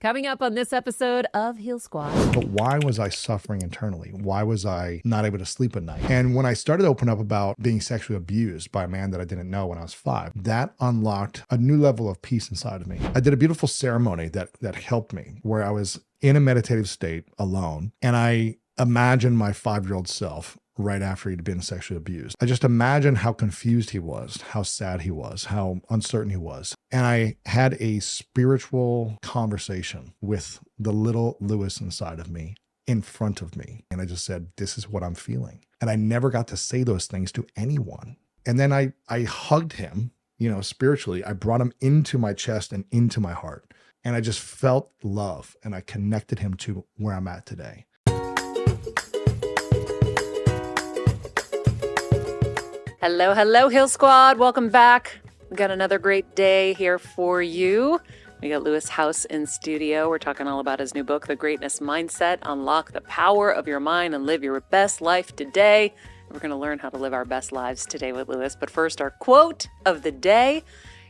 Coming up on this episode of Heal Squad. But why was I suffering internally? Why was I not able to sleep at night? And when I started to open up about being sexually abused by a man that I didn't know when I was 5, that unlocked a new level of peace inside of me. I did a beautiful ceremony that helped me, where I was in a meditative state alone, and I imagined my 5-year-old self right after he'd been sexually abused. I just imagined how confused he was, how sad he was, how uncertain he was. And I had a spiritual conversation with the little Lewis inside of me, in front of me. And I just said, this is what I'm feeling. And I never got to say those things to anyone. And then I hugged him, spiritually. I brought him into my chest and into my heart. And I just felt love, and I connected him to where I'm at today. Hello, hello, Heal Squad. Welcome back. We got another great day here for you. We got Lewis House in studio. We're talking all about his new book, The Greatness Mindset, Unlock the Power of Your Mind and Live Your Best Life Today. We're going to learn how to live our best lives today with Lewis. But first, our quote of the day.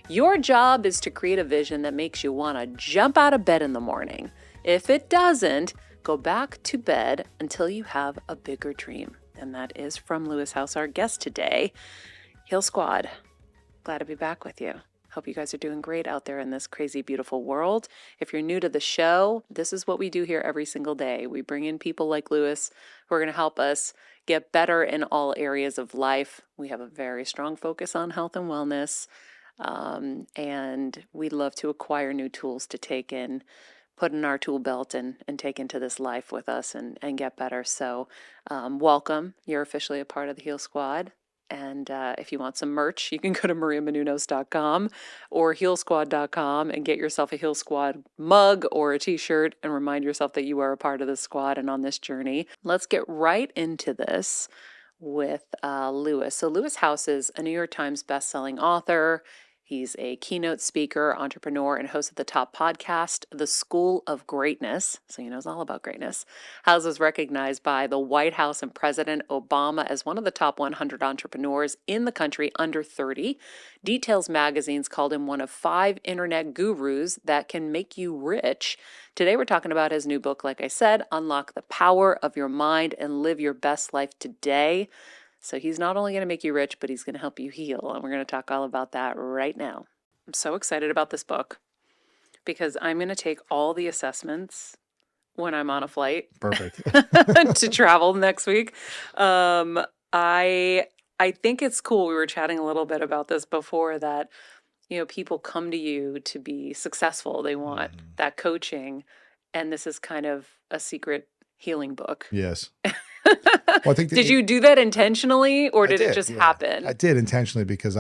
Your job is to create a vision that makes you want to jump out of bed in the morning. If it doesn't, go back to bed until you have a bigger dream. And that is from Lewis House, our guest today. Heal Squad, glad to be back with you. Hope you guys are doing great out there in this crazy, beautiful world. If you're new to the show, this is what we do here every single day. We bring in people like Lewis who are going to help us get better in all areas of life. We have a very strong focus on health and wellness, and we love to acquire new tools to take in, put in our tool belt and take into this life with us and get better. So welcome. You're officially a part of the Heal Squad. And if you want some merch, you can go to mariamenounos.com or healsquad.com and get yourself a Heal Squad mug or a t-shirt and remind yourself that you are a part of the squad and on this journey. Let's get right into this with Lewis. So Lewis House is a New York Times bestselling author. He's a keynote speaker, entrepreneur, and host of the top podcast, The School of Greatness. So he knows all about greatness. House was recognized by the White House and President Obama as one of the top 100 entrepreneurs in the country under 30. Details magazines called him one of 5 internet gurus that can make you rich. Today we're talking about his new book, like I said, Unlock the Power of Your Mind and Live Your Best Life Today. So he's not only going to make you rich, but he's going to help you heal. And we're going to talk all about that right now. I'm so excited about this book because I'm going to take all the assessments when I'm on a flight. Perfect. to travel next week. I think it's cool. We were chatting a little bit about this before that, people come to you to be successful. They want that coaching. And this is kind of a secret healing book. Yes. Well, I think did you do that intentionally or did it just happen? I did intentionally because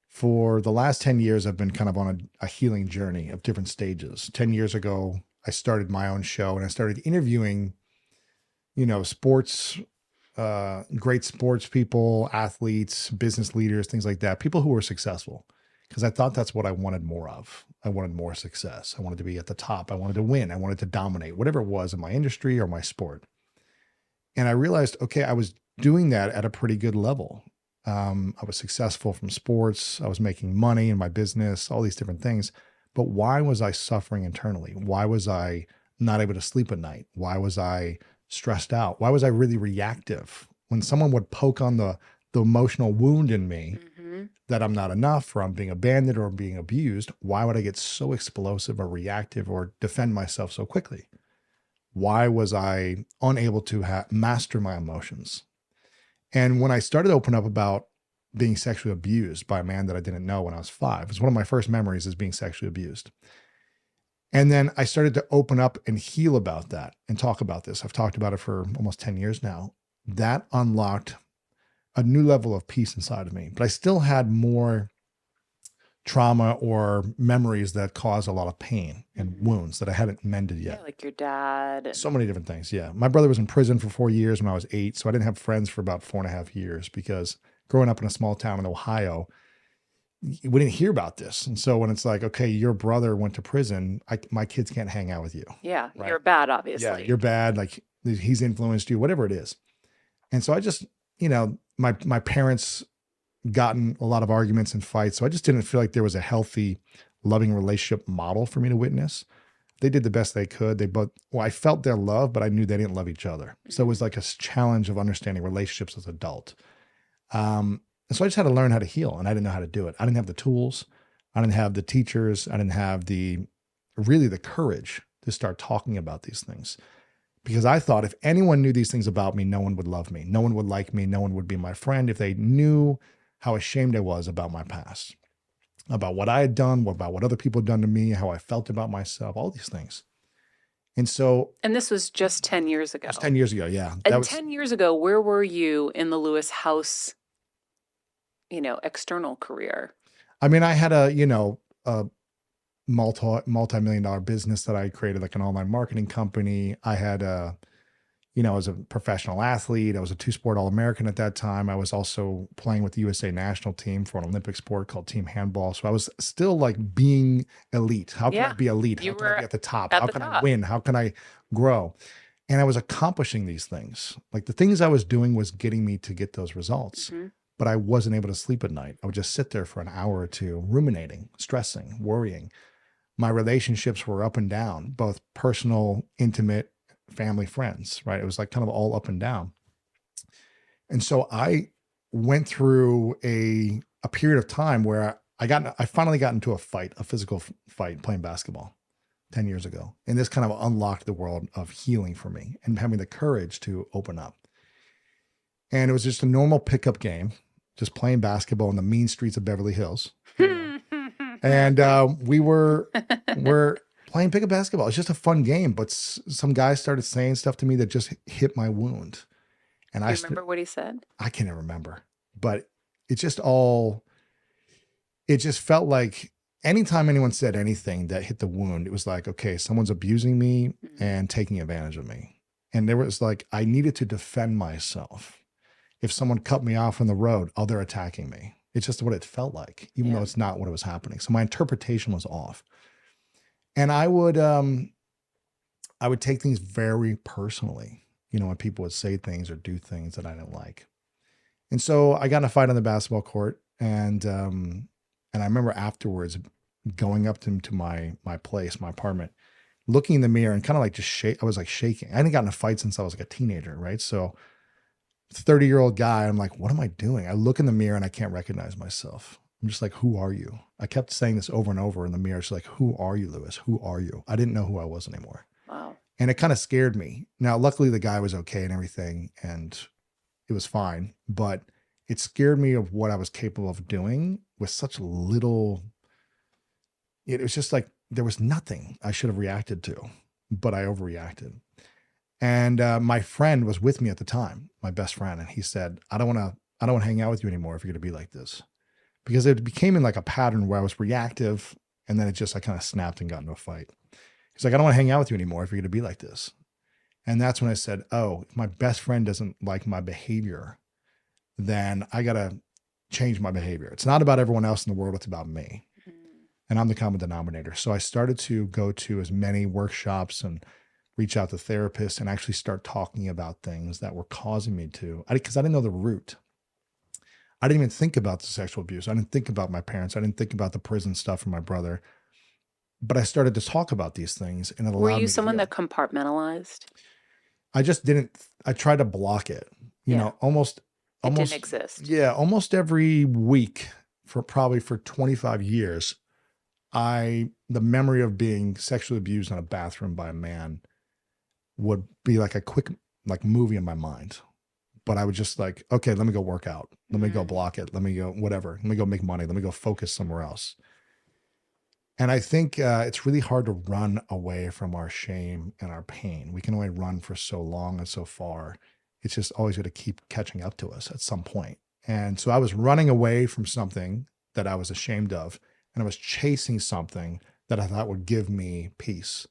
for the last 10 years, I've been kind of on a healing journey of different stages. 10 years ago, I started my own show and I started interviewing, sports, great sports people, athletes, business leaders, things like that, people who were successful, because I thought that's what I wanted more of. I wanted more success. I wanted to be at the top. I wanted to win. I wanted to dominate, whatever it was in my industry or my sport. And I realized, okay, I was doing that at a pretty good level. I was successful from sports. I was making money in my business, all these different things. But why was I suffering internally? Why was I not able to sleep at night? Why was I stressed out? Why was I really reactive? When someone would poke on the emotional wound in me that I'm not enough, or I'm being abandoned or being abused, why would I get so explosive or reactive or defend myself so quickly? Why was I unable to master my emotions? And when I started to open up about being sexually abused by a man that I didn't know when I was 5, it was one of my first memories is being sexually abused. And then I started to open up and heal about that and talk about this. I've talked about it for almost 10 years now. That unlocked a new level of peace inside of me, but I still had more trauma or memories that caused a lot of pain and wounds that I hadn't mended yet. Yeah, like your dad. So many different things. Yeah. My brother was in prison for 4 years when I was 8. So I didn't have friends for about 4.5 years because growing up in a small town in Ohio, we didn't hear about this. And so when it's like, okay, your brother went to prison, my kids can't hang out with you. Yeah. Right? You're bad, obviously. Yeah. You're bad. Like he's influenced you, whatever it is. And so I just, my parents gotten a lot of arguments and fights. So I just didn't feel like there was a healthy, loving relationship model for me to witness. they did the best they could. They both, well, I felt their love, but I knew they didn't love each other. So it was like a challenge of understanding relationships as adult. And so I just had to learn how to heal, and I didn't know how to do it. I didn't have the tools. I didn't have the teachers. I didn't have really the courage to start talking about these things, because I thought if anyone knew these things about me, no one would love me. No one would like me. No one would be my friend if they knew how ashamed I was about my past, about what I had done, about what other people had done to me, how I felt about myself, all these things. And so. And this was just 10 years ago. It was 10 years ago, yeah. And 10 years ago, where were you in the Lewis House, external career? I mean, I had a multi-million dollar business that I created, like an online marketing company. I had I was a professional athlete. I was a 2-sport All-American at that time. I was also playing with the USA national team for an Olympic sport called team handball. So I was still like being elite. How can I be elite? How can I be at the top? How can I win? How can I grow? And I was accomplishing these things. Like the things I was doing was getting me to get those results. Mm-hmm. But I wasn't able to sleep at night. I would just sit there for an hour or two, ruminating, stressing, worrying. My relationships were up and down, both personal, intimate, family, friends, right? It was like kind of all up and down. And so I went through a period of time where I finally got into a physical fight playing basketball 10 years ago. And this kind of unlocked the world of healing for me and having the courage to open up. And it was just a normal pickup game, just playing basketball in the mean streets of Beverly Hills. And we were playing pickup basketball. It's just a fun game, but some guys started saying stuff to me that just hit my wound. And I remember what he said? I can't remember, but it just felt like anytime anyone said anything that hit the wound, it was like, okay, someone's abusing me and taking advantage of me. And there was like, I needed to defend myself. If someone cut me off on the road, they're attacking me. It's just what it felt like, even though it's not what was happening. So my interpretation was off. And I would take things very personally, when people would say things or do things that I didn't like. And so I got in a fight on the basketball court, and I remember afterwards going up to my place, my apartment, looking in the mirror and kind of like just I was like shaking. I hadn't gotten in a fight since I was like a teenager, right? So 30-year-old guy, I'm like, what am I doing? I look in the mirror and I can't recognize myself. I'm just like, who are you? I kept saying this over and over in the mirror. It's like, who are you, Lewis? Who are you? I didn't know who I was anymore. Wow. And it kind of scared me. Now, luckily the guy was okay and everything, and it was fine, but it scared me of what I was capable of doing with such little. It was just like, there was nothing I should have reacted to, but I overreacted. And my friend was with me at the time, my best friend. And he said, I don't want to hang out with you anymore if you're going to be like this, because it became in like a pattern where I was reactive. And then I kind of snapped and got into a fight. He's like, I don't want to hang out with you anymore if you're going to be like this. And that's when I said, oh, if my best friend doesn't like my behavior, then I got to change my behavior. It's not about everyone else in the world. It's about me. And I'm the common denominator. So I started to go to as many workshops and reach out to therapists and actually start talking about things that were causing me to, because I didn't know the root. I didn't even think about the sexual abuse. I didn't think about my parents. I didn't think about the prison stuff from my brother. But I started to talk about these things, and it allowed me. Were you someone that compartmentalized? I just didn't. I tried to block it. Almost. It didn't exist. Yeah, almost every week for 25 years, the memory of being sexually abused in a bathroom by a man would be like a quick movie in my mind. But I would just like, okay, let me go work out. Let me go block it. Let me go whatever. Let me go make money. Let me go focus somewhere else. And I think it's really hard to run away from our shame and our pain. We can only run for so long and so far. It's just always going to keep catching up to us at some point. And so I was running away from something that I was ashamed of, and I was chasing something that I thought would give me peace.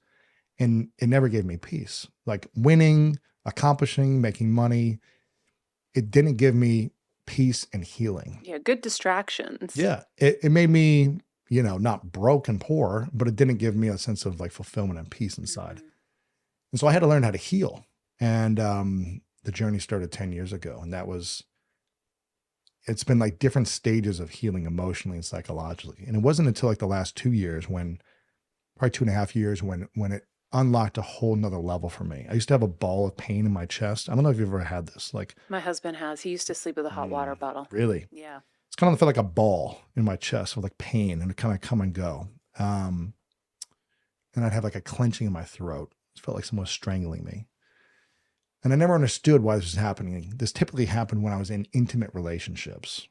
And it never gave me peace. Like winning, accomplishing, making money, it didn't give me peace and healing. Yeah, good distractions. Yeah, it made me, not broke and poor, but it didn't give me a sense of like fulfillment and peace inside. And so I had to learn how to heal. And the journey started 10 years ago. And it's been like different stages of healing emotionally and psychologically. And it wasn't until like the last 2 years when probably 2.5 years when it unlocked a whole nother level for me. I used to have a ball of pain in my chest. I don't know if you've ever had this. Like, My husband has. He used to sleep with a hot water bottle. really? Yeah. It's kind of felt like a ball in my chest with like pain, and it kind of come and go. And I'd have like a clenching in my throat. It felt like someone was strangling me. And I never understood why this was happening. This typically happened when I was in intimate relationships.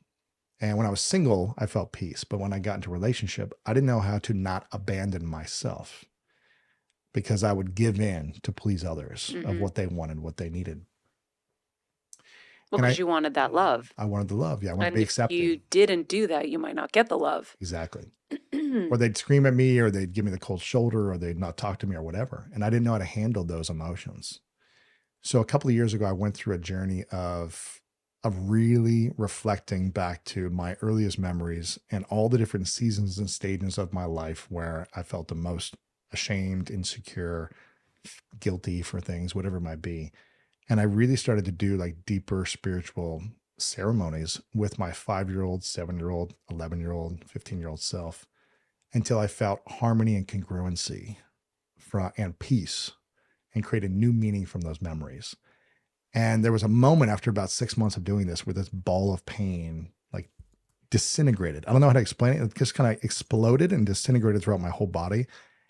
And when I was single, I felt peace. But when I got into a relationship, I didn't know how to not abandon myself, because I would give in to please others of what they wanted, what they needed. Well, because you wanted that love. I wanted the love. Yeah, I wanted to And be if accepted. you didn't do that, you might not get the love. Exactly. Or they'd scream at me, or they'd give me the cold shoulder, or they'd not talk to me, or whatever. And I didn't know how to handle those emotions. So a couple of years ago, I went through a journey of really reflecting back to my earliest memories and all the different seasons and stages of my life where I felt the most ashamed, insecure, guilty for things, whatever it might be. And I really started to do like deeper spiritual ceremonies with my 5-year-old, 7-year-old, 11-year-old, 15-year-old self, until I felt harmony and congruency and peace, and created new meaning from those memories. And there was a moment after about 6 months of doing this where this ball of pain like disintegrated. I don't know how to explain it. It just kind of exploded and disintegrated throughout my whole body.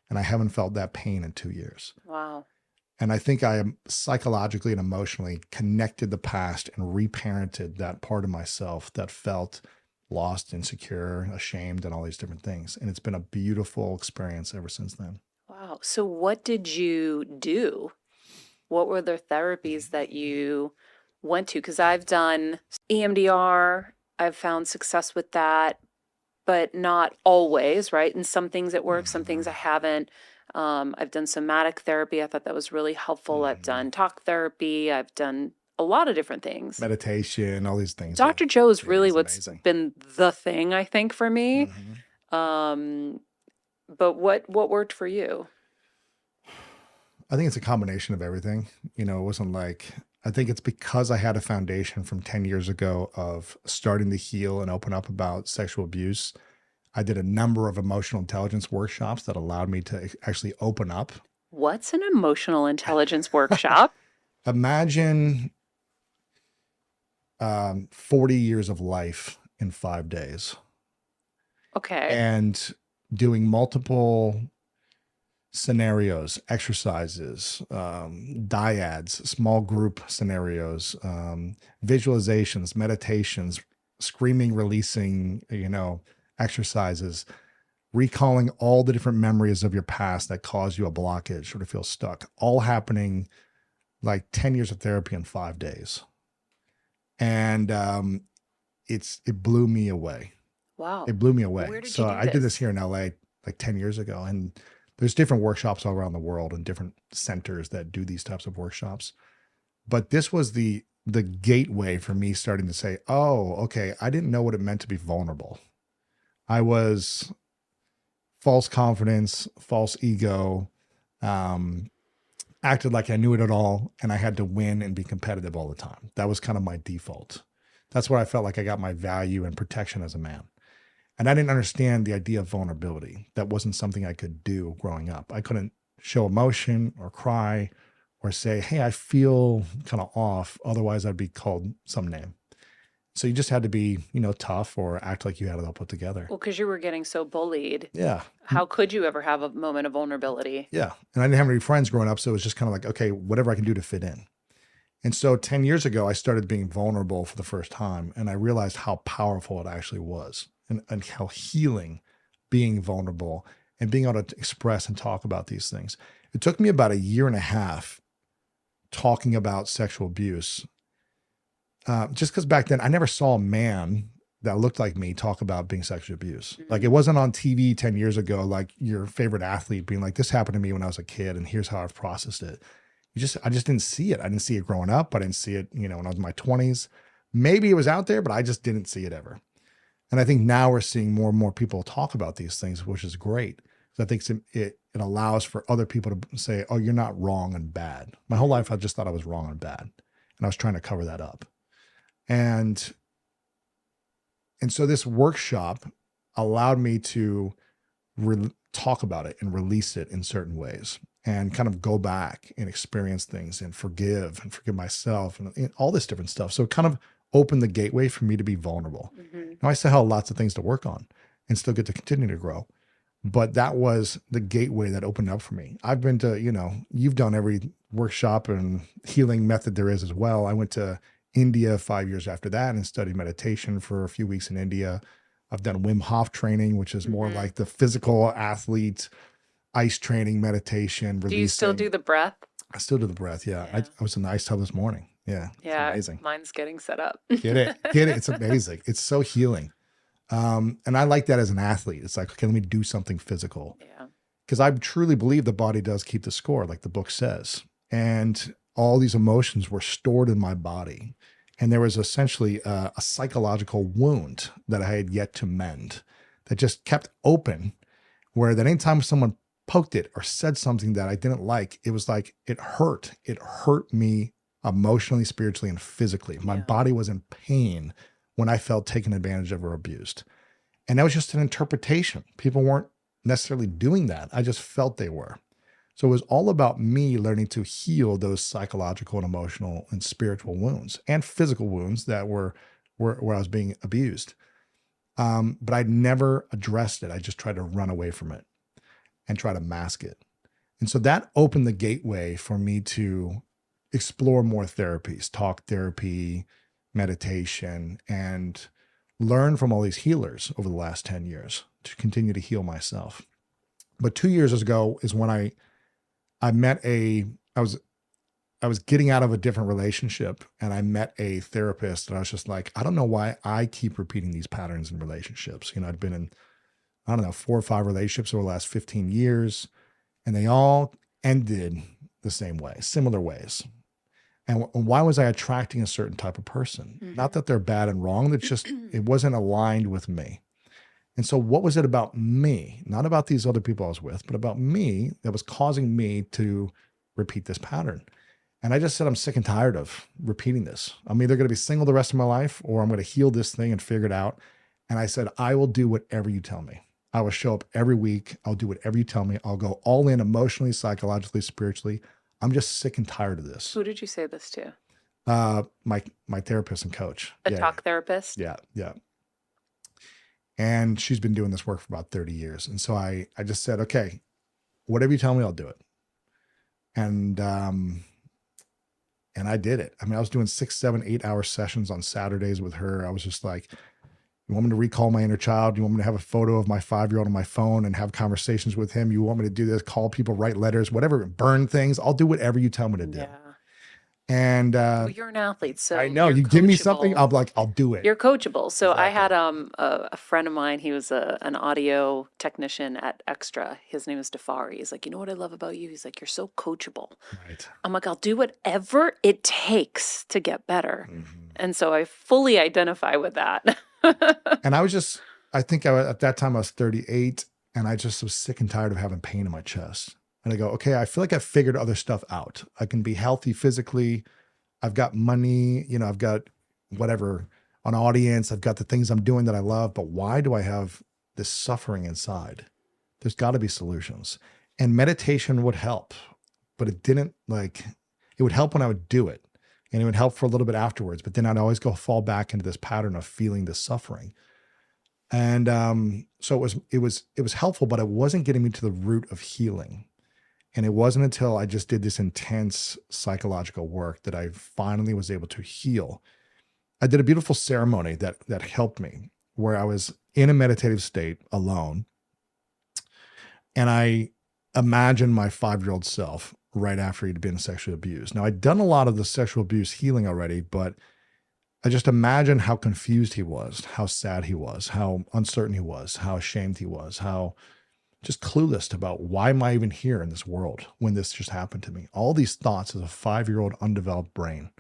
And I haven't felt that pain in 2 years. Wow. And I think I am psychologically and emotionally connected the past and reparented that part of myself that felt lost, insecure, ashamed, and all these different things. And it's been a beautiful experience ever since then. Wow. So what did you do? What were the therapies that you went to? Because I've done EMDR. I've found success with that, but not always, right? And some things it works, some things I haven't. I've done somatic therapy. I thought that was really helpful. I've done talk therapy. I've done a lot of different things. Meditation, all these things. Dr. Joe's really what's been the thing, I think, for me. But what worked for you? I think it's a combination of everything. You know, it wasn't like, I think it's because I had a foundation from 10 years ago of starting to heal and open up about sexual abuse. I did a number of emotional intelligence workshops that allowed me to actually open up. What's an emotional intelligence workshop? Imagine 40 years of life in 5 days. Okay. And doing multiple scenarios, exercises, dyads, small group scenarios, visualizations, meditations, screaming, releasing, exercises, recalling all the different memories of your past that caused you a blockage or to feel stuck, all happening like 10 years of therapy in 5 days. And it blew me away. Wow. It blew me away. Where did so you do I did this here in LA like 10 years ago. And there's different workshops all around the world and different centers that do these types of workshops. But this was the gateway for me starting to say, oh, okay, I didn't know what it meant to be vulnerable. I was false confidence, false ego, acted like I knew it at all, and I had to win and be competitive all the time. That was kind of my default. That's where I felt like I got my value and protection as a man. And I didn't understand the idea of vulnerability. That wasn't something I could do growing up. I couldn't show emotion or cry or say, hey, I feel kind of off. Otherwise, I'd be called some name. So you just had to be, tough or act like you had it all put together. Well, because you were getting so bullied. Yeah. How could you ever have a moment of vulnerability? Yeah. And I didn't have any friends growing up. So it was just kind of like, okay, whatever I can do to fit in. And so 10 years ago, I started being vulnerable for the first time. And I realized how powerful it actually was and how healing being vulnerable and being able to express and talk about these things. It took me about 1.5 years talking about sexual abuse. Just because back then I never saw a man that looked like me talk about being sexually abused. Like it wasn't on TV 10 years ago, like your favorite athlete being like, this happened to me when I was a kid and here's how I've processed it. I just didn't see it. I didn't see it growing up. I didn't see it, when I was in my 20s. Maybe it was out there, but I just didn't see it ever. And I think now we're seeing more and more people talk about these things, which is great. So I think it allows for other people to say, oh, you're not wrong and bad. My whole life, I just thought I was wrong and bad. And I was trying to cover that up. And so this workshop allowed me to talk about it and release it in certain ways, and kind of go back and experience things and forgive myself and all this different stuff. So it kind of opened the gateway for me to be vulnerable. Now I still have lots of things to work on and still get to continue to grow. But that was the gateway that opened up for me. I've been to, you've done every workshop and healing method there is as well. I went to India 5 years after that and studied meditation for a few weeks in India. I've done Wim Hof training, which is more like the physical athlete, ice training, meditation, releasing. Do you still do the breath? I still do the breath. Yeah. I was in the ice tub this morning. Yeah. It's amazing. Mine's getting set up. Get it. It's amazing. It's so healing. And I like that as an athlete. It's like, okay, let me do something physical. Yeah. Because I truly believe the body does keep the score, like the book says. And all these emotions were stored in my body. And there was essentially a psychological wound that I had yet to mend that just kept open, where that anytime someone poked it or said something that I didn't like, it was like, it hurt. It hurt me emotionally, spiritually, and physically. My body was in pain when I felt taken advantage of or abused. And that was just an interpretation. People weren't necessarily doing that. I just felt they were. So it was all about me learning to heal those psychological and emotional and spiritual wounds and physical wounds that were where I was being abused. But I'd never addressed it. I just tried to run away from it and try to mask it. And so that opened the gateway for me to explore more therapies, talk therapy, meditation, and learn from all these healers over the last 10 years to continue to heal myself. But 2 years ago is when I met I was getting out of a different relationship, and I met a therapist, and I was just like, I don't know why I keep repeating these patterns in relationships. I'd been in, 4 or 5 relationships over the last 15 years, and they all ended the same way, similar ways. And why was I attracting a certain type of person? Not that they're bad and wrong. It's just, it wasn't aligned with me. And so what was it about me, not about these other people I was with, but about me that was causing me to repeat this pattern? And I just said, I'm sick and tired of repeating this. I'm either going to be single the rest of my life, or I'm going to heal this thing and figure it out. And I said, I will do whatever you tell me. I will show up every week. I'll do whatever you tell me. I'll go all in emotionally, psychologically, spiritually. I'm just sick and tired of this. Who did you say this to? My therapist and coach. Talk therapist? Yeah. And she's been doing this work for about 30 years. And so I just said, okay, whatever you tell me, I'll do it. And I did it. I was doing 6, 7, 8-hour sessions on Saturdays with her. I was just like, you want me to recall my inner child? You want me to have a photo of my 5-year-old on my phone and have conversations with him? You want me to do this, call people, write letters, whatever, burn things? I'll do whatever you tell me to do. Yeah. And well, you're an athlete, so I know you give me something, I'm like, I'll do it. You're coachable. So exactly. I had a friend of mine. He was an audio technician at Extra. His name is Defari. He's like, you know what I love about you? He's like, you're so coachable. Right. I'm like, I'll do whatever it takes to get better. And so I fully identify with that. And I think at that time I was 38, and I just was sick and tired of having pain in my chest. And I go, okay, I feel like I've figured other stuff out. I can be healthy physically. I've got money, I've got whatever, an audience. I've got the things I'm doing that I love, but why do I have this suffering inside? There's got to be solutions. And meditation would help, but it didn't it would help when I would do it, and it would help for a little bit afterwards. But then I'd always fall back into this pattern of feeling this suffering. And so it was helpful, but it wasn't getting me to the root of healing. And it wasn't until I just did this intense psychological work that I finally was able to heal. I did a beautiful ceremony that helped me, where I was in a meditative state alone. And I imagined my 5-year-old self right after he'd been sexually abused. Now, I'd done a lot of the sexual abuse healing already, but I just imagined how confused he was, how sad he was, how uncertain he was, how ashamed he was, how just clueless about why am I even here in this world when this just happened to me? All these thoughts as a 5-year-old undeveloped brain.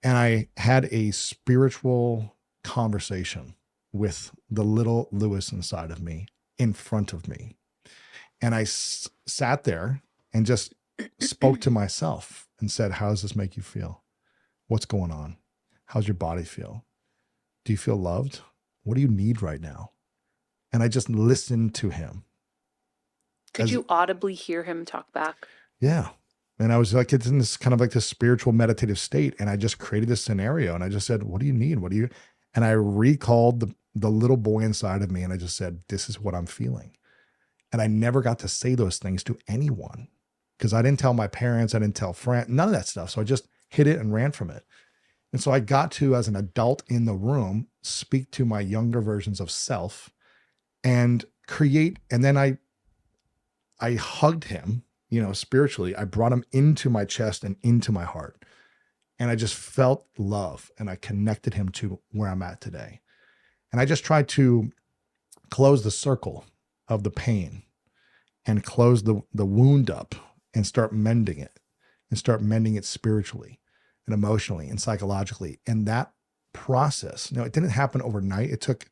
And I had a spiritual conversation with the little Lewis inside of me, in front of me. And I sat there and just spoke to myself and said, how does this make you feel? What's going on? How's your body feel? Do you feel loved? What do you need right now? And I just listened to him. Could you audibly hear him talk back? Yeah. And I was like, it's in this kind of like this spiritual meditative state. And I just created this scenario. And I just said, what do you need? What do you, and I recalled the little boy inside of me. And I just said, this is what I'm feeling. And I never got to say those things to anyone because I didn't tell my parents. I didn't tell friends, none of that stuff. So I just hid it and ran from it. And so I got to, as an adult in the room, speak to my younger versions of self and create. And then I hugged him, spiritually. I brought him into my chest and into my heart. And I just felt love and I connected him to where I'm at today. And I just tried to close the circle of the pain and close the wound up and start mending it spiritually and emotionally and psychologically. And that process, it didn't happen overnight. It took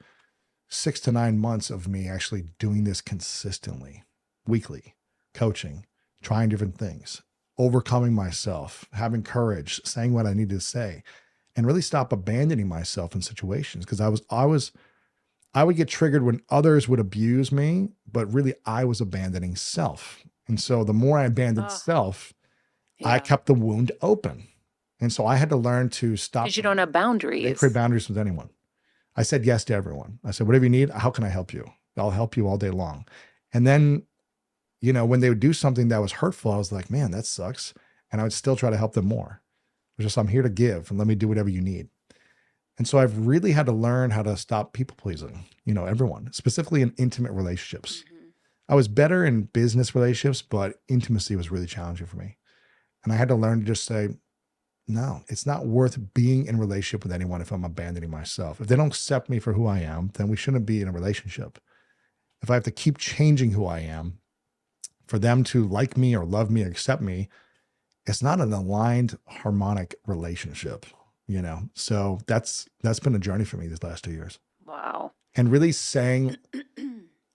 6 to 9 months of me actually doing this consistently, weekly, coaching, trying different things, overcoming myself, having courage, saying what I needed to say, and really stop abandoning myself in situations. Because I would get triggered when others would abuse me, but really I was abandoning self. And so the more I abandoned self, I kept the wound open. And so I had to learn to stop. Because you don't have boundaries. They create boundaries with anyone. I said yes to everyone. I said, whatever you need, how can I help you? I'll help you all day long. And then, when they would do something that was hurtful, I was like, man, that sucks. And I would still try to help them more. It was just, I'm here to give and let me do whatever you need. And so I've really had to learn how to stop people pleasing, everyone, specifically in intimate relationships. Mm-hmm. I was better in business relationships, but intimacy was really challenging for me. And I had to learn to just say, no, it's not worth being in a relationship with anyone if I'm abandoning myself. If they don't accept me for who I am, then we shouldn't be in a relationship. If I have to keep changing who I am for them to like me or love me or accept me, it's not an aligned, harmonic relationship, So that's been a journey for me these last 2 years. Wow. And really saying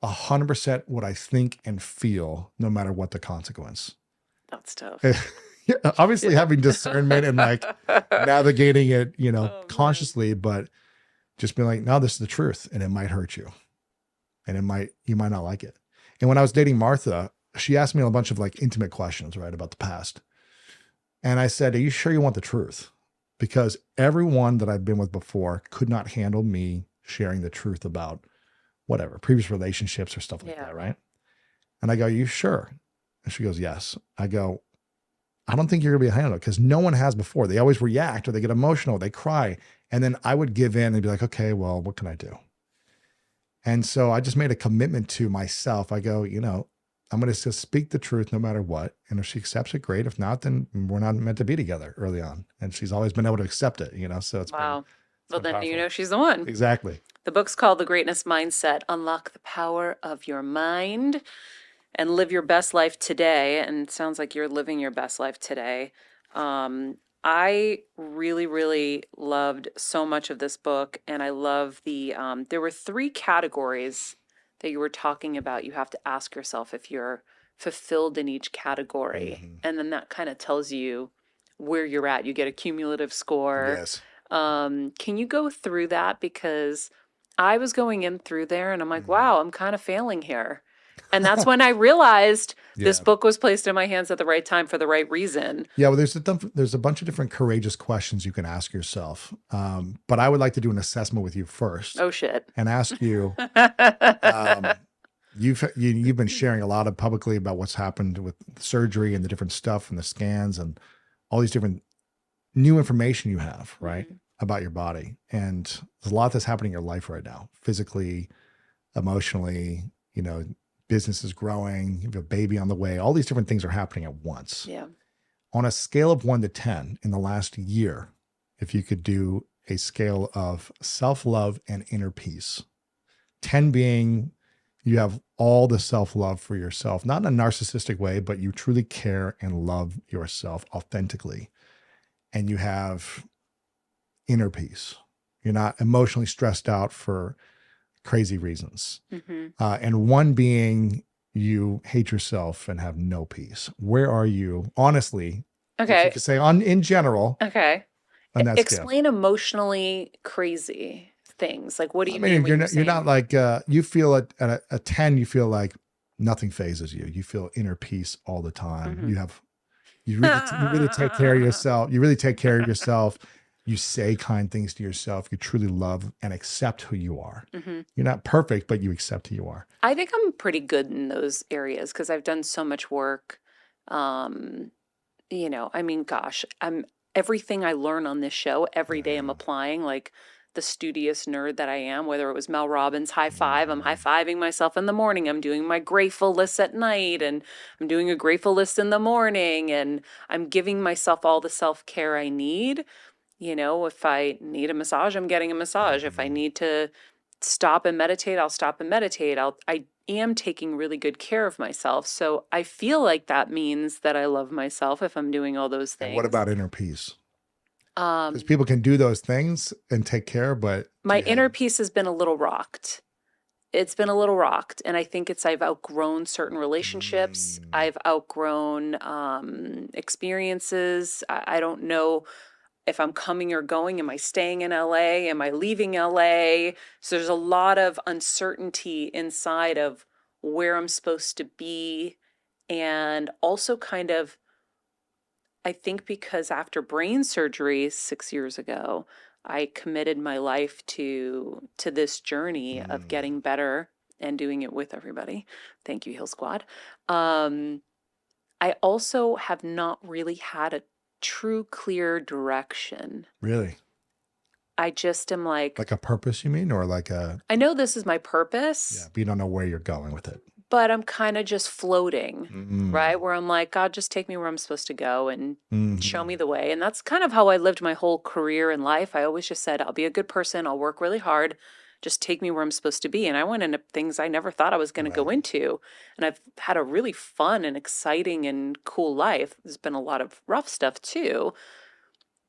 100% what I think and feel, no matter what the consequence. That's tough. Obviously having discernment and navigating it, consciously, but just being like, no, this is the truth and it might hurt you and you might not like it. And when I was dating Martha, she asked me a bunch of intimate questions, right, about the past. And I said, are you sure you want the truth? Because everyone that I've been with before could not handle me sharing the truth about whatever, previous relationships or stuff like that, right? And I go, are you sure? And she goes, yes. I go, I don't think you're going to be able to handle it because no one has before. They always react or they get emotional, they cry. And then I would give in and be like, okay, well, what can I do? And so I just made a commitment to myself. I go, I'm going to just speak the truth no matter what. And if she accepts it, great. If not, then we're not meant to be together early on. And she's always been able to accept it, so it's wow. Well, then powerful. she's the one. Exactly. The book's called The Greatness Mindset, Unlock the Power of Your Mind and Live Your Best Life Today. And it sounds like you're living your best life today. I really, really loved so much of this book. And I love there were 3 categories that you were talking about. You have to ask yourself if you're fulfilled in each category. Mm-hmm. And then that kind of tells you where you're at. You get a cumulative score. Yes. Can you go through that? Because I was going in through there and I'm like, wow, I'm kind of failing here. And that's when I realized this book was placed in my hands at the right time for the right reason. Yeah, well, there's a bunch of different courageous questions you can ask yourself. But I would like to do an assessment with you first. Oh, shit. And ask you, you've been sharing a lot publicly about what's happened with surgery and the different stuff and the scans and all these different new information you have, right, mm-hmm. about your body. And there's a lot that's happening in your life right now, physically, emotionally, business is growing, you have a baby on the way, all these different things are happening at once. Yeah. On a scale of 1 to 10 in the last year, if you could do a scale of self-love and inner peace, 10 being you have all the self-love for yourself, not in a narcissistic way, but you truly care and love yourself authentically. And you have inner peace. You're not emotionally stressed out for crazy reasons. Mm-hmm. And 1 being you hate yourself and have no peace. Where are you, honestly? Okay. If you could say in general. Okay. On that Explain scale. Emotionally crazy. things? Like, what do I you mean mean, when you're you're not saying, like you feel at a 10, you feel like nothing phases you. You feel inner peace all the time. Mhm. You really take care of yourself. You really take care of yourself. You say kind things to yourself. You truly love and accept who you are. Mhm. You're not perfect, but you accept who you are. I think I'm pretty good in those areas because I've done so much work. Um, I mean, gosh, I'm everything I learn on this show every day I'm Yeah. applying, like the studious nerd that I am, whether it was Mel Robbins' high five, I'm high Mhm. fiving myself in the morning. I'm doing my grateful list at night, and I'm doing a grateful list in the morning, and I'm giving myself all the self-care I need. If I need a massage, I'm getting a massage. If I Mhm. need to stop and meditate, I'll stop and meditate. I am taking really good care of myself. So I feel like that means that I love myself if I'm doing all those And what things. about inner peace? Because Um, people can do those things and take care, but do my you have inner peace has been a little rocked. It's been a little rocked. And I think I've outgrown certain relationships. Mm, I've outgrown experiences. I don't know if I'm coming or going. Am I staying in LA? Am I leaving LA? So there's a lot of uncertainty inside of where I'm supposed to be. And also, kind of, I think because after brain surgery 6 years ago, I committed my life to this journey of mm. getting better and doing it with everybody. Thank you, Hill Squad. Um, I also have not really had a true clear direction. Really? I just am like, Like a purpose, you mean? Or like a, I know this is my yeah, purpose, but you don't know where you're going with it. but I'm kind of just floating, right? Mm. Where I'm like, God, just take me where I'm supposed to go and show me Mhm. the way. And that's kind of how I lived my whole career in life. I always just said, I'll be a good person, I'll work really hard, just take me where I'm supposed to be. And I went into things I never thought I was going to go Right. into. And I've had a really fun and exciting and cool life. There's been a lot of rough stuff too.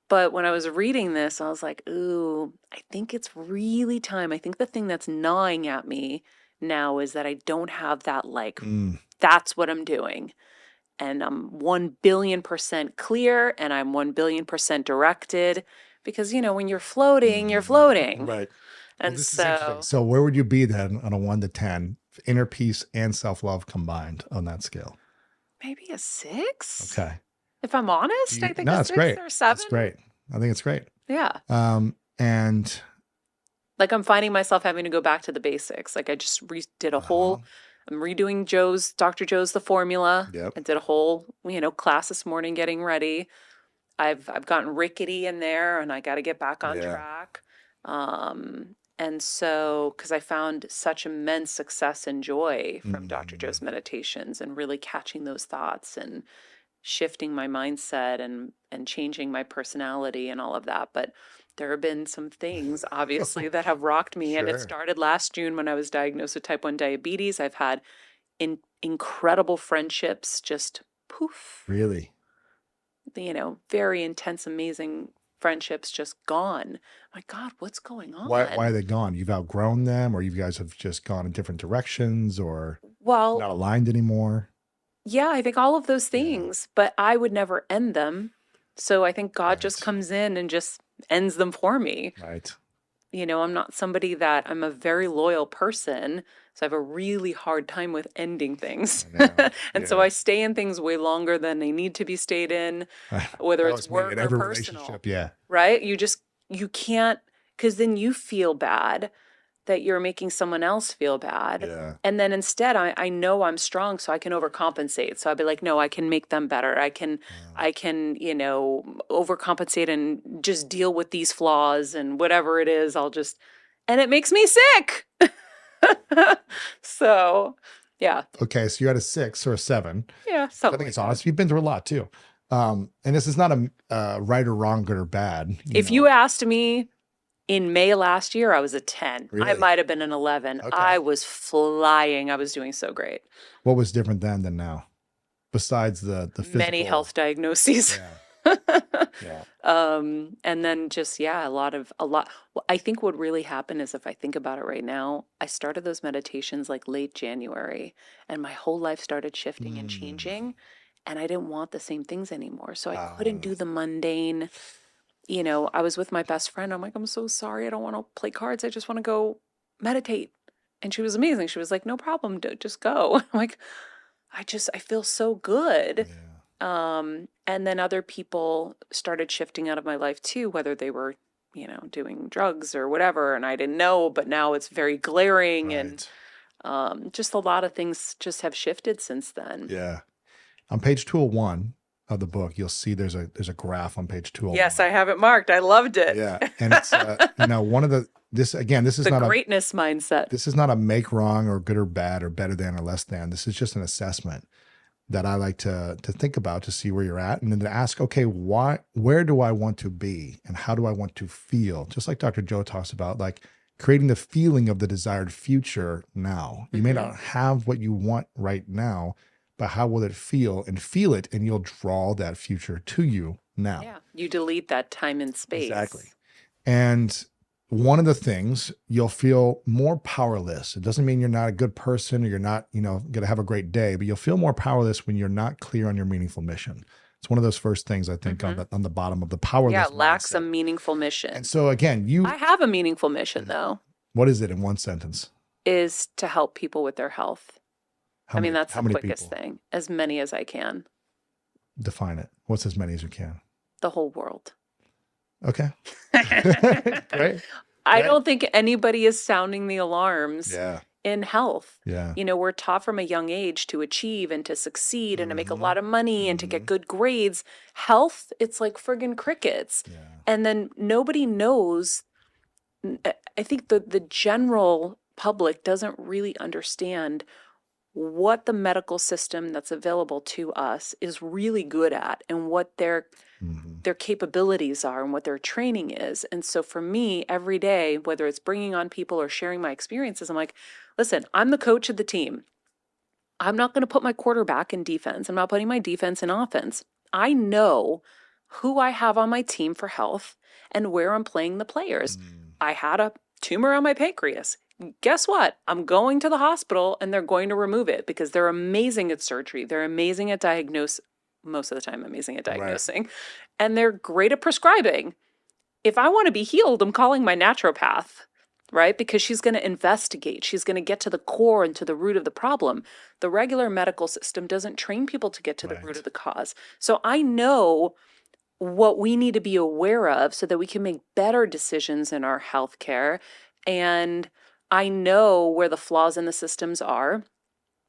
But when I was reading this, I was like, ooh, I think it's really time. I think the thing that's gnawing at me now is that I don't have that, like, Mm. that's what I'm doing. And I'm 1 billion% clear and I'm 1 billion% directed because, when you're floating, you're Mhm. floating. Right. Well, And this is interesting. so So where would you be then on a 1 to 10, inner peace and self-love combined on that scale? maybe a 6. Okay. If I'm honest, I think a No, it's 6 great. or It's 7. great. I think it's great. Yeah. And Like I'm finding myself having to go back to the basics. Like I just did a uh-huh. whole, I'm redoing Dr. Joe's The Formula. Yep. I did a whole, class this morning getting ready. I've gotten rickety in there and I got to get back on Yeah. track. And so, because I found such immense success and joy from Dr. Mhm. Joe's meditations and really catching those thoughts and shifting my mindset and changing my personality and all of that. But there have been some things, obviously, that have rocked me. And it Sure. started last June when I was diagnosed with type 1 diabetes. I've had incredible friendships just poof, Really? very intense, amazing friendships just gone. My God, what's going Why on? are they gone? You've outgrown them, or you guys have just gone in different directions, or Well, not aligned anymore? yeah, I think all of those Yeah. things, but I would never end them. So I think God just Right. comes in and just ends them for me. Right. I'm not somebody I'm a very loyal person. So I have a really hard time with ending things. I know. And so Yeah. I stay in things way longer than they need to be stayed in, whether That it's was me work in or every personal, relationship. Yeah. right? You can't, because then you feel bad that you're making someone else feel bad. Yeah. And then instead, I know I'm strong, so I can overcompensate. So I'd be like, no, I can make them better. Wow. I can, overcompensate and just deal with these flaws and whatever it is, and it makes me sick. So, yeah, Okay, so you had a 6 or a 7. yeah, I something think like it's that. honest. You've been through a lot too. And this is not a right or wrong, good or bad. If you asked me in May last year, I was a 10. I Really? might have been an 11. Okay. I was flying. I was doing so great. What was different then than now, besides the Many physical? health diagnoses. Yeah. Yeah. And then just, yeah, a lot. Well, I think what really happened is if I think about it right now, I started those meditations like late January and my whole life started shifting and Mm. changing and I didn't want the same things anymore. So I couldn't Um, do the mundane. I was with my best friend. I'm like, I'm so sorry. I don't want to play cards. I just want to go meditate. And she was amazing. She was like, no problem. Just go. I'm like, I feel so good. Yeah. And then other people started shifting out of my life too, whether they were, doing drugs or whatever. And I didn't know, but now it's very glaring. Right. And just a lot of things just have shifted since then. Yeah. On page 201 of the book, you'll see there's a graph on page 201. Yes, I have it marked. I loved it. Yeah. And it's, one of this is The not greatness mindset. This is not a make wrong or good or bad or better than or less than. This is just an assessment that I like to think about to see where you're at, and then to ask, okay, where do I want to be and how do I want to feel? Just like Dr. Joe talks about, like creating the feeling of the desired future now. You may not have what you want right now, but how will it feel? And feel it, and you'll draw that future to you now. Yeah, you delete that time and space. Exactly. And one of the things, you'll feel more powerless. It doesn't mean you're not a good person or you're not, going to have a great day, but you'll feel more powerless when you're not clear on your meaningful mission. It's one of those first things I think on the bottom of the powerless. Yeah, it lacks mindset. a meaningful mission. And so again, I have a meaningful mission though. What is it in one sentence? Is to help people with their health. That's the quickest people? thing. As many as I can. Define it. What's as many as you can? The whole world. Okay. Great. I don't think anybody is sounding the alarms in health. Yeah. We're taught from a young age to achieve and to succeed and to make a lot of money and to get good grades. Health, it's like friggin' crickets. Yeah. And then nobody knows. I think the general public doesn't really understand what the medical system that's available to us is really good at and what their capabilities are and what their training is. And so for me, every day, whether it's bringing on people or sharing my experiences, I'm like, listen, I'm the coach of the team. I'm not going to put my quarterback in defense. I'm not putting my defense in offense. I know who I have on my team for health and where I'm playing the players. I had a tumor on my pancreas. Guess what? I'm going to the hospital and they're going to remove it because they're amazing at surgery. They're amazing at diagnosis. Most of the time, amazing at diagnosing. Right. And they're great at prescribing. If I want to be healed, I'm calling my naturopath, right? Because she's going to investigate. She's going to get to the core and to the root of the problem. The regular medical system doesn't train people to get to the root of the cause. So I know what we need to be aware of so that we can make better decisions in our healthcare. And I know where the flaws in the systems are,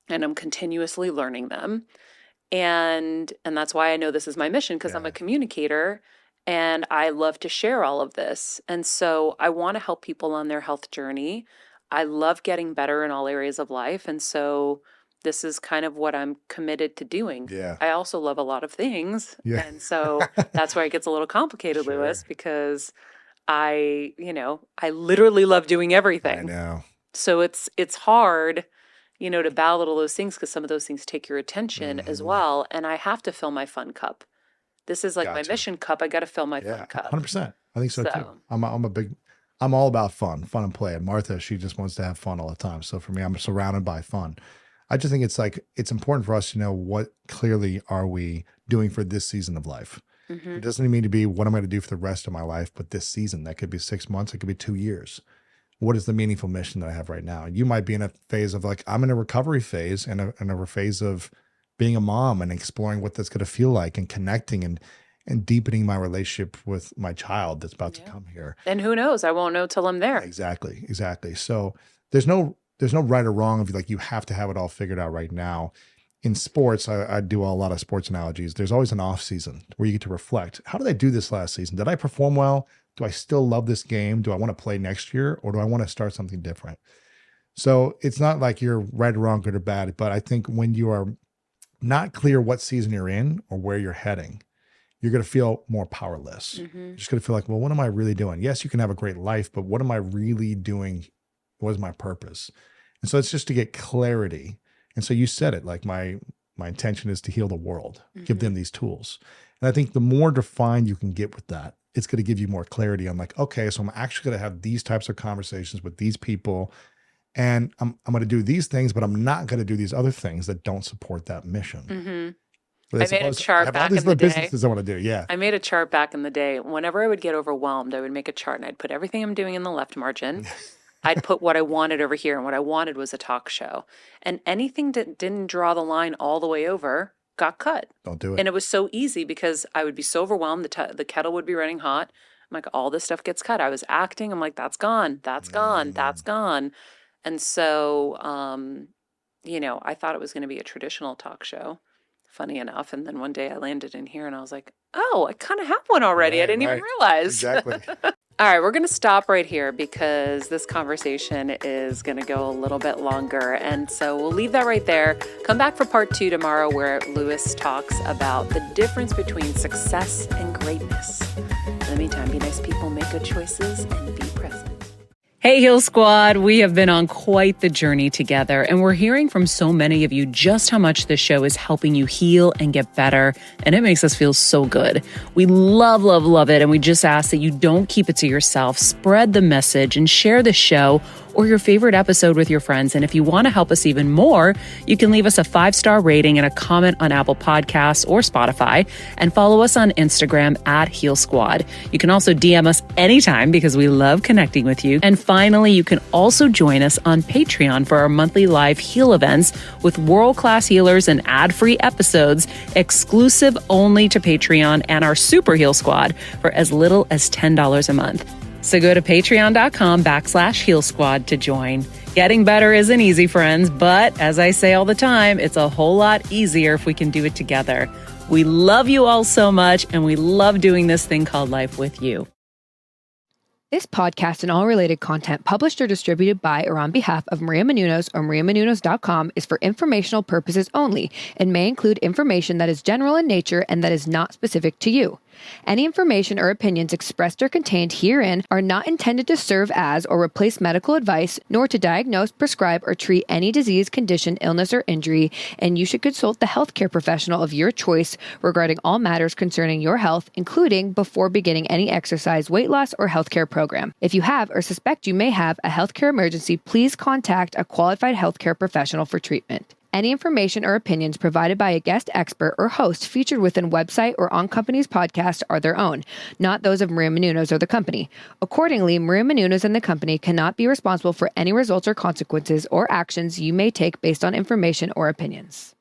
and I'm continuously learning them. And that's why I know this is my mission, because I'm a communicator and I love to share all of this. And so I want to help people on their health journey. I love getting better in all areas of life. And so this is kind of what I'm committed to doing. Yeah. I also love a lot of things. Yeah. And so that's where it gets a little complicated, Sure. Lewis, because I literally love doing everything. I know. So it's hard, to battle all those things because some of those things take your attention as well. And I have to fill my fun cup. This is like my mission cup. I got to fill my fun cup. 100%. I think so too. I'm all about fun and play. And Martha, she just wants to have fun all the time. So for me, I'm surrounded by fun. I just think it's important for us to know what clearly are we doing for this season of life. It doesn't mean to be what I'm going to do for the rest of my life, but this season, that could be 6 months. It could be 2 years. What is the meaningful mission that I have right now? You might be in a phase of I'm in a recovery phase and a phase of being a mom and exploring what that's going to feel like and connecting and deepening my relationship with my child that's about to come here. And who knows? I won't know till I'm there. Exactly. So there's no right or wrong of you have to have it all figured out right now. In sports, I do a lot of sports analogies. There's always an off season where you get to reflect. How did I do this last season? Did I perform well? Do I still love this game? Do I want to play next year, or do I want to start something different? So it's not like you're right or wrong, good or bad, but I think when you are not clear what season you're in or where you're heading, you're going to feel more powerless. You're just going to feel like, well, what am I really doing? Yes, you can have a great life, but what am I really doing? What is my purpose? And so it's just to get clarity. And so you said it, like my intention is to heal the world, give them these tools. And I think the more defined you can get with that, it's going to give you more clarity on okay, so I'm actually going to have these types of conversations with these people, and I'm going to do these things, but I'm not going to do these other things that don't support that mission. I made a chart I have all back these in the little day. businesses I want to do. Yeah. I made a chart back in the day. Whenever I would get overwhelmed, I would make a chart and I'd put everything I'm doing in the left margin. I'd put what I wanted over here, and what I wanted was a talk show. And anything that didn't draw the line all the way over got cut. Don't do it. And it was so easy because I would be so overwhelmed. The kettle would be running hot. I'm like, all this stuff gets cut. I was acting. I'm like, that's gone. That's gone. That's gone. And so, I thought it was going to be a traditional talk show, funny enough. And then one day I landed in here and I was like, oh, I kind of have one already. I didn't even realize. Exactly. All right, we're going to stop right here because this conversation is going to go a little bit longer. And so we'll leave that right there. Come back for part 2 tomorrow, where Lewis talks about the difference between success and greatness. In the meantime, be nice people, make good choices, and be present. Hey, Heal Squad. We have been on quite the journey together, and we're hearing from so many of you just how much this show is helping you heal and get better, and it makes us feel so good. We love, love, love it, and we just ask that you don't keep it to yourself. Spread the message and share the show or your favorite episode with your friends. And if you want to help us even more, you can leave us a 5-star rating and a comment on Apple Podcasts or Spotify, and follow us on Instagram at Heal Squad. You can also DM us anytime because we love connecting with you. And finally, you can also join us on Patreon for our monthly live heal events with world-class healers and ad-free episodes exclusive only to Patreon and our Super Heal Squad for as little as $10 a month. So go to patreon.com/Heal Squad to join. Getting better isn't easy, friends, but as I say all the time, it's a whole lot easier if we can do it together. We love you all so much, and we love doing this thing called life with you. This podcast and all related content published or distributed by or on behalf of Maria Menounos or MariaMenounos.com is for informational purposes only and may include information that is general in nature and that is not specific to you. Any information or opinions expressed or contained herein are not intended to serve as or replace medical advice, nor to diagnose, prescribe, or treat any disease, condition, illness, or injury, and you should consult the healthcare professional of your choice regarding all matters concerning your health, including before beginning any exercise, weight loss, or healthcare program. If you have or suspect you may have a healthcare emergency, please contact a qualified healthcare professional for treatment. Any information or opinions provided by a guest expert or host featured within website or on company's podcast are their own, not those of Maria Menounos or the company. Accordingly, Maria Menounos and the company cannot be responsible for any results or consequences or actions you may take based on information or opinions.